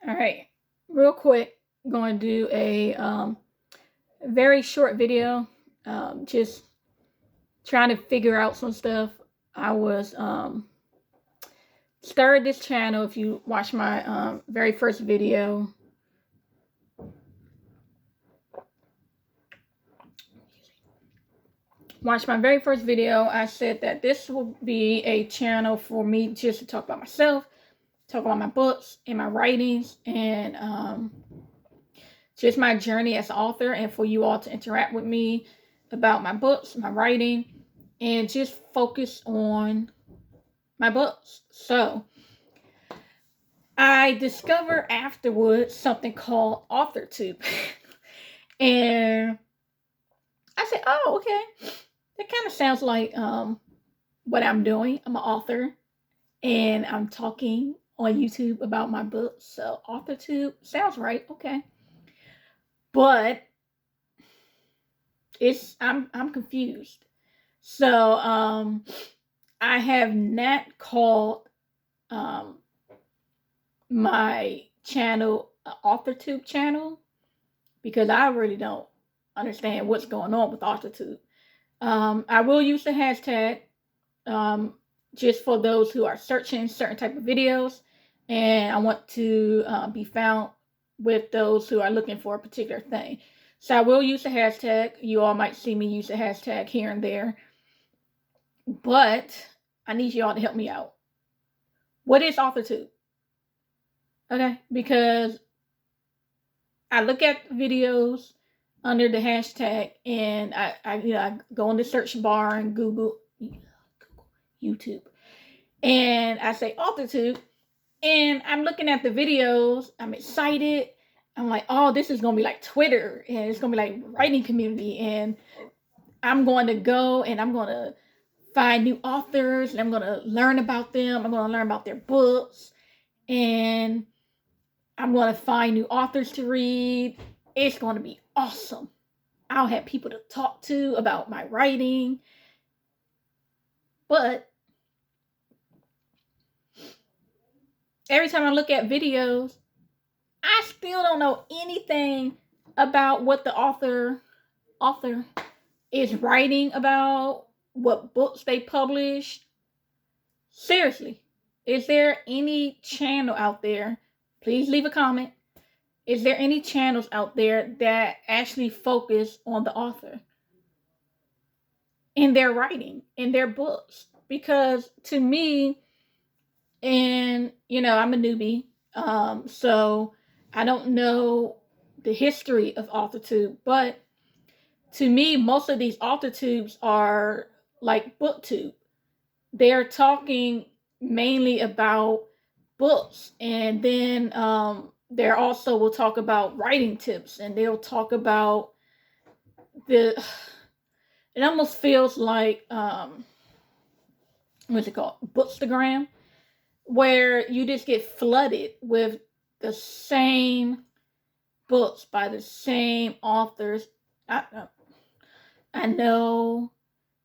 All right, real quick, going to do a very short video, just trying to figure out some stuff. I was started this channel. If you watch my very first video, I said that this will be a channel for me just to talk about myself, talk about my books and my writings, and just my journey as an author, and for you all to interact with me about my books, my writing, and just focus on my books. So I discovered afterwards something called Authortube. And I said, oh, okay. That kind of sounds like what I'm doing. I'm an author and I'm talking on YouTube about my books. So Authortube sounds right. Okay. But I'm confused. So I have not called my channel Authortube channel because I really don't understand what's going on with Authortube. I will use the hashtag just for those who are searching certain type of videos, and I want to be found with those who are looking for a particular thing. So I will use the hashtag. You all might see me use the hashtag here and there, but I need you all to help me out. What is Authortube? Okay, because I look at videos under the hashtag, and I go in the search bar and Google YouTube, and I say Authortube, and I'm looking at the videos. I'm excited. I'm like, oh, this is gonna be like Twitter, and it's gonna be like writing community, and I'm going to go and I'm gonna find new authors, and I'm gonna learn about them. I'm gonna learn about their books, and I'm gonna find new authors to read. It's gonna be awesome. I'll have people to talk to about my writing. But every time I look at videos, I still don't know anything about what the author is writing about, what books they publish. Seriously, is there any channel out there? Please leave a comment. Is there any channels out there that actually focus on the author in their writing, in their books? Because to me, and I'm a newbie, so I don't know the history of Authortube, but to me, most of these Authortubes are like BookTube. They're talking mainly about books, and then they also will talk about writing tips, and they'll talk about it almost feels like what's it called, Bookstagram, where you just get flooded with the same books by the same authors. I know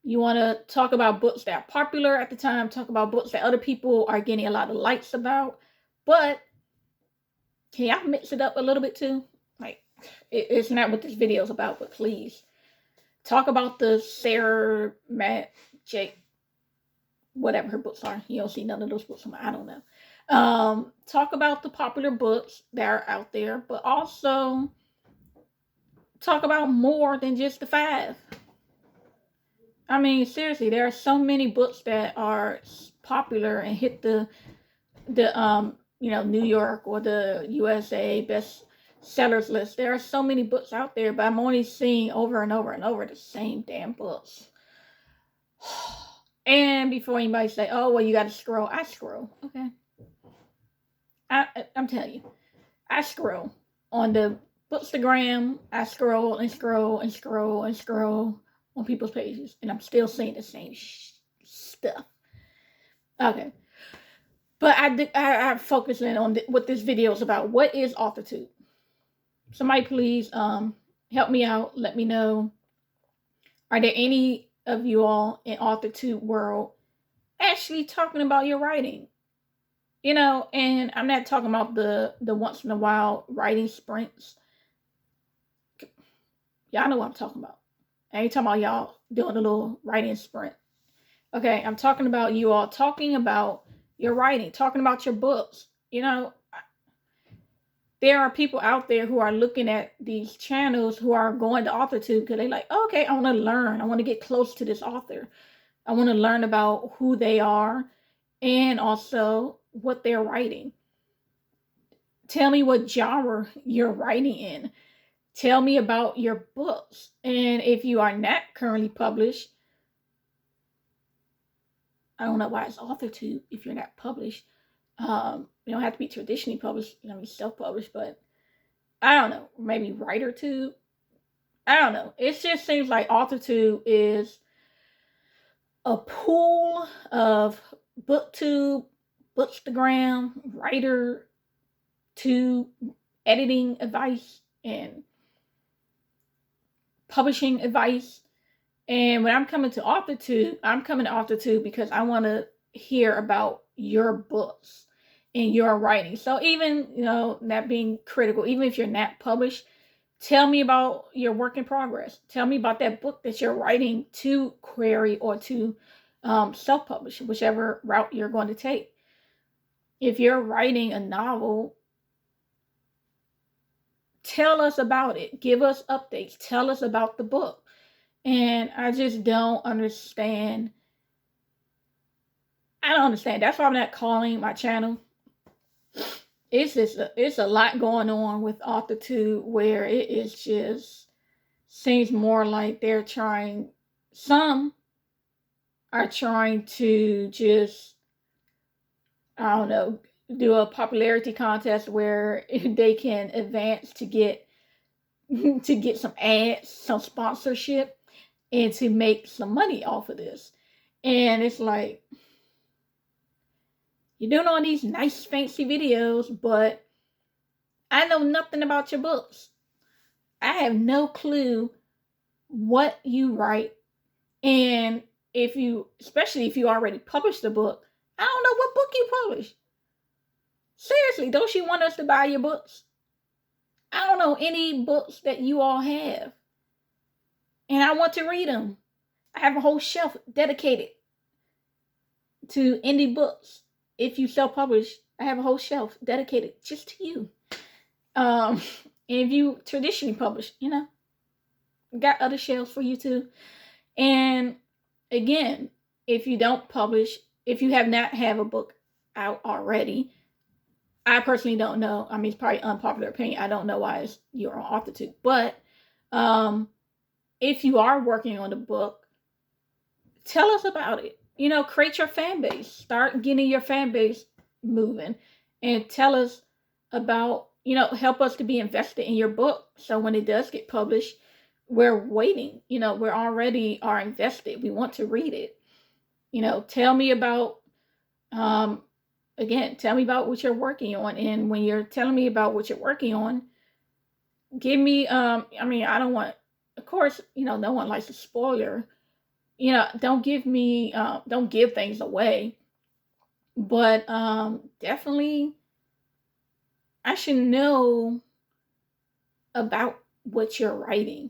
you want to talk about books that are popular at the time, talk about books that other people are getting a lot of likes about, but can y'all mix it up a little bit too? Like, it's not what this video is about, but please talk about the Sarah Matt Jake, whatever her books are. You don't see none of those books. I don't know. Talk about the popular books that are out there, but also talk about more than just the 5. I mean, seriously, there are so many books that are popular and hit the New York or the USA best sellers list. There are so many books out there, but I'm only seeing over and over and over the same damn books. And before anybody say, oh, well, you got to scroll, I scroll. Okay. I'm telling you, I scroll on the Bookstagram. I scroll and scroll and scroll and scroll on people's pages, and I'm still seeing the same stuff. Okay. But I'm focusing on what this video is about. What is Authortube? Somebody please help me out. Let me know. Are there any of you all in Authortube world actually talking about your writing? You know, and I'm not talking about the once in a while writing sprints. Y'all know what I'm talking about. I ain't talking about y'all doing a little writing sprint. Okay, I'm talking about you all talking about your writing, talking about your books. You know, there are people out there who are looking at these channels who are going to Authortube because they're like, oh, okay, I want to learn. I want to get close to this author. I want to learn about who they are and also what they're writing. Tell me what genre you're writing in. Tell me about your books. And if you are not currently published, I don't know why it's Authortube if you're not published. You don't have to be traditionally published, you know, self-published, but I don't know, maybe WriterTube. I don't know. It just seems like Authortube is a pool of BookTube, Bookstagram, WriterTube, editing advice, and publishing advice. And when I'm coming to Authortube, I'm coming to Authortube because I want to hear about your books and your writing. So even, you know, not being critical, even if you're not published, tell me about your work in progress. Tell me about that book that you're writing to query or to self-publish, whichever route you're going to take. If you're writing a novel, tell us about it. Give us updates. Tell us about the book. And I just don't understand. I don't understand. That's why I'm not calling my channel. It's a lot going on with Authortube where it is just seems more like they're trying. Some are trying to just, I don't know, do a popularity contest where they can advance to get some ads, some sponsorship, and to make some money off of this. And it's like, you're doing all these nice fancy videos, but I know nothing about your books. I have no clue what you write. And if you, especially if you already published a book, I don't know what book you published. Seriously, don't you want us to buy your books? I don't know any books that you all have. And I want to read them. I have a whole shelf dedicated to indie books. If you self-publish, I have a whole shelf dedicated just to you. And if you traditionally publish, you know, got other shelves for you too. And again, if you don't publish, if you have not have a book out already, I personally don't know. I mean, it's probably unpopular opinion. I don't know why you're on Authortube. But if you are working on a book, tell us about it. You know, create your fan base. Start getting your fan base moving. And tell us about, you know, help us to be invested in your book. So when it does get published, we're waiting. You know, we're already are invested. We want to read it. You know, tell me about, again, tell me about what you're working on. And when you're telling me about what you're working on, give me, I mean, I don't want, of course, you know, no one likes a spoiler. You know, don't give me, don't give things away. But definitely, I should know about what you're writing.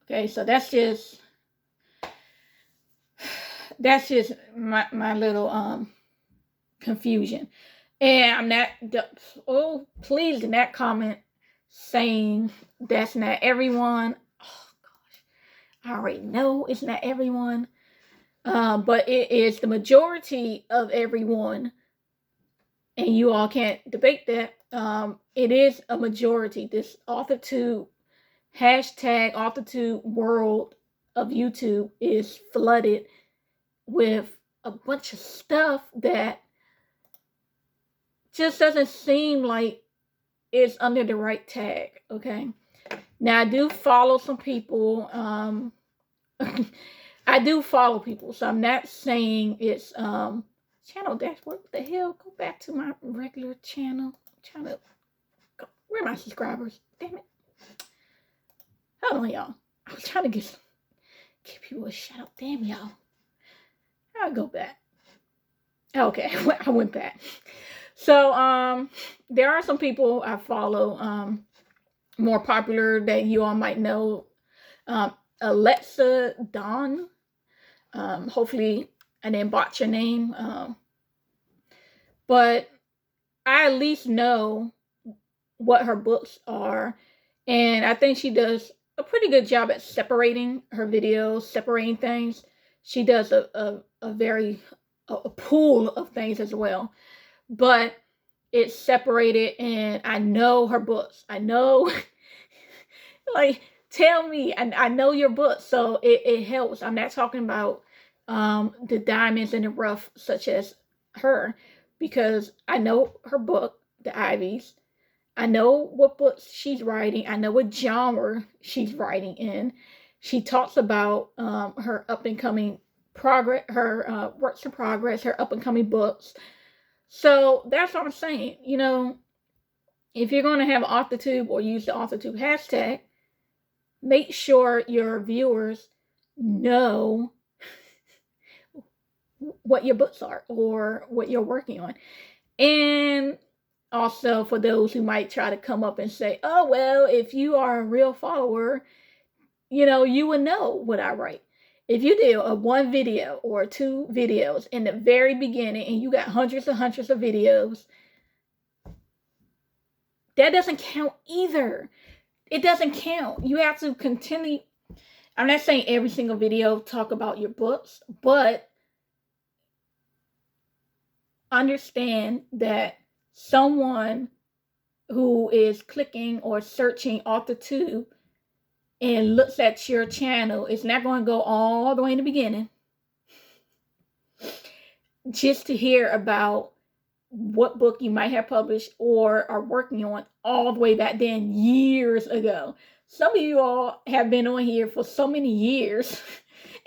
Okay, so that's just my little confusion. And I'm not, oh, please do not comment saying that's not everyone. Oh gosh, I already know it's not everyone. But it is the majority of everyone, and you all can't debate that. It is a majority. This Authortube hashtag Authortube world of YouTube is flooded with a bunch of stuff that just doesn't seem like it's under the right tag. Okay, now I do follow some people. I do follow people, so I'm not saying it's channel dashboard. What the hell? Go back to my regular channel. I'm trying to go. Where are my subscribers? Damn it. Hold on, y'all. I was trying to give people a shout out. Damn, y'all. I'll go back. Okay, I went back. So there are some people I follow, more popular that you all might know. Alexa Dawn. Hopefully I didn't botch your name. But I at least know what her books are. And I think she does a pretty good job at separating her videos, separating things. She does a very a pool of things as well. But it's separated, and I know her books. I know like tell me, I know your book, so it helps. I'm not talking about the diamonds in the rough such as her, because I know her book, The Ivies. I know what books she's writing. I know what genre she's writing in. She talks about her up and coming progress, her works in progress, her up and coming books. So that's what I'm saying. You know, if you're going to have Authortube or use the Authortube hashtag, make sure your viewers know what your books are or what you're working on. And also, for those who might try to come up and say, oh, well, if you are a real follower, you know, you would know what I write. If you do a one video or two videos in the very beginning and you got hundreds and hundreds of videos, that doesn't count either. It doesn't count. You have to continue. I'm not saying every single video talk about your books, but understand that someone who is clicking or searching Authortube and looks at your channel is not going to go all the way in the beginning just to hear about what book you might have published or are working on all the way back then, years ago. Some of you all have been on here for so many years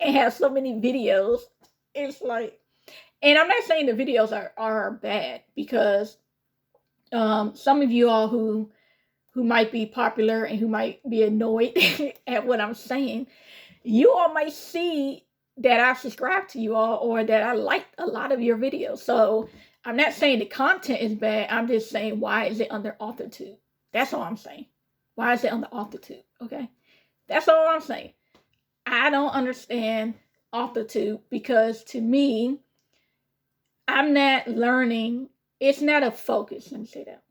and have so many videos. It's like, and I'm not saying the videos are bad, because some of you all who might be popular and who might be annoyed at what I'm saying, you all might see that I subscribe to you all or that I like a lot of your videos. So I'm not saying the content is bad. I'm just saying, why is it under Authortube? That's all I'm saying. Why is it under Authortube? Okay. That's all I'm saying. I don't understand Authortube, because to me, I'm not learning. It's not a focus. Let me say that.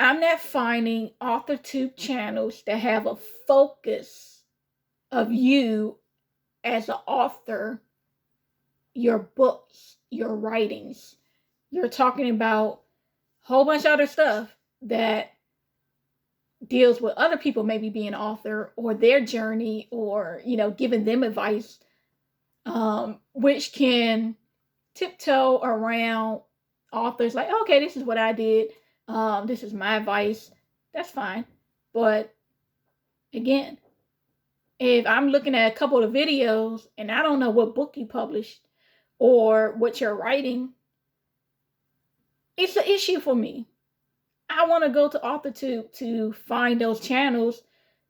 I'm not finding Authortube channels that have a focus of you as an author, your books, your writings. You're talking about a whole bunch of other stuff that deals with other people maybe being an author or their journey, or, you know, giving them advice, which can tiptoe around authors like, okay, this is what I did. This is my advice. That's fine. But again, if I'm looking at a couple of videos and I don't know what book you published or what you're writing, it's an issue for me. I want to go to Authortube to find those channels,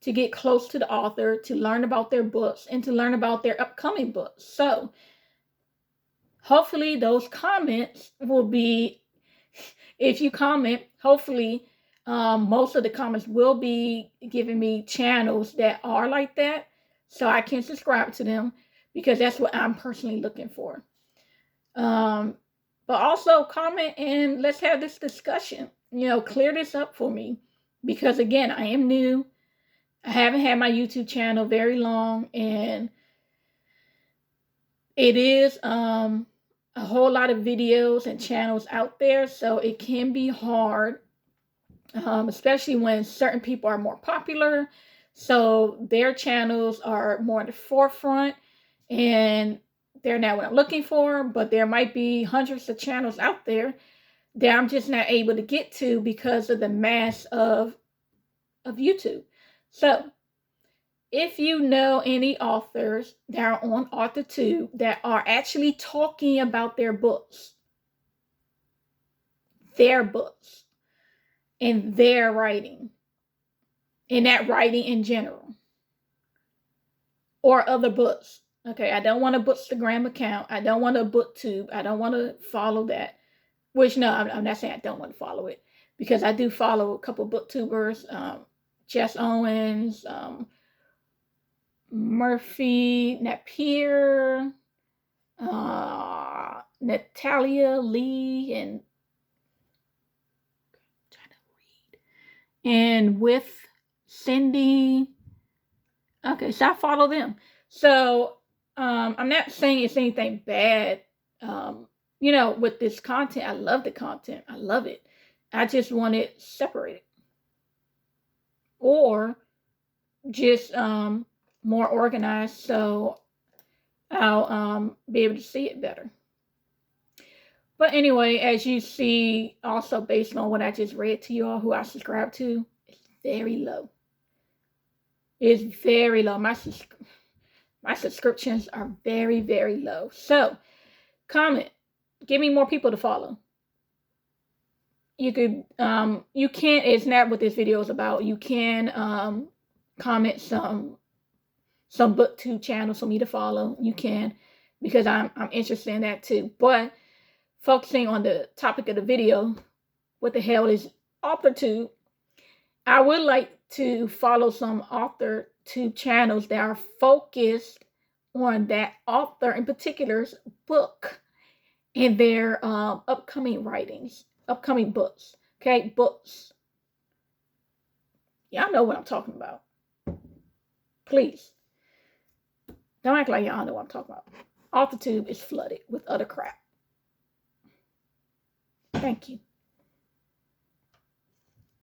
to get close to the author, to learn about their books, and to learn about their upcoming books. So hopefully those comments will be, if you comment, hopefully most of the comments will be giving me channels that are like that, so I can subscribe to them, because that's what I'm personally looking for. But also comment and let's have this discussion. You know, clear this up for me, because again, I am new. I haven't had my YouTube channel very long, and it is a whole lot of videos and channels out there, so it can be hard, especially when certain people are more popular, so their channels are more in the forefront, and they're not what I'm looking for. But there might be hundreds of channels out there that I'm just not able to get to because of the mass of YouTube. So if you know any authors that are on Authortube that are actually talking about their books, and their writing, and that writing in general, or other books. Okay, I don't want a Bookstagram account. I don't want a BookTube. I don't want to follow that. Which, no, I'm not saying I don't want to follow it, because I do follow a couple booktubers, Jess Owens, Murphy Napier, Natalia Lee, and with Cindy. Okay, so I follow them. So I'm not saying it's anything bad. With this content, I love the content. I love it. I just want it separated, or just more organized, so I'll be able to see it better. But anyway, as you see, also based on what I just read to you all, who I subscribe to, it's very low. It's very low. My subscriptions are very, very low. So comment. Give me more people to follow. You could, you can, it's not what this video is about. You can comment some booktube channels for me to follow. You can, because I'm interested in that too. But focusing on the topic of the video, what the hell is Authortube? I would like to follow some Authortube channels that are focused on that author in particular's book and their upcoming books. Okay, books. Y'all know what I'm talking about. Please. Don't act like y'all know what I'm talking about. Authortube is flooded with other crap. Thank you.